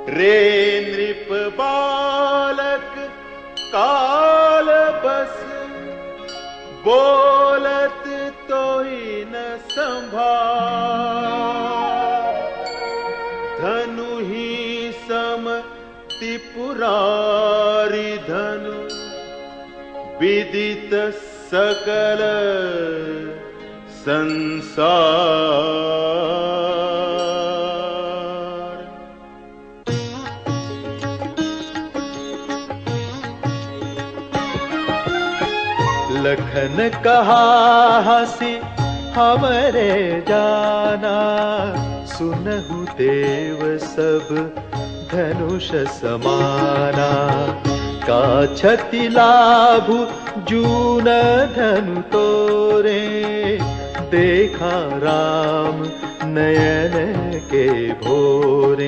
रे नृप बालक काल बस, बोलत तो ही न संभार। धनु ही सम त्रिपुरारी धनु, विदित सकल संसार। लखन कहा हंसी हमरे जाना, सुनहु देव सब धनुष समाना। का छति लाभु जून धनु तोरे, देखा राम नयन के भोरे।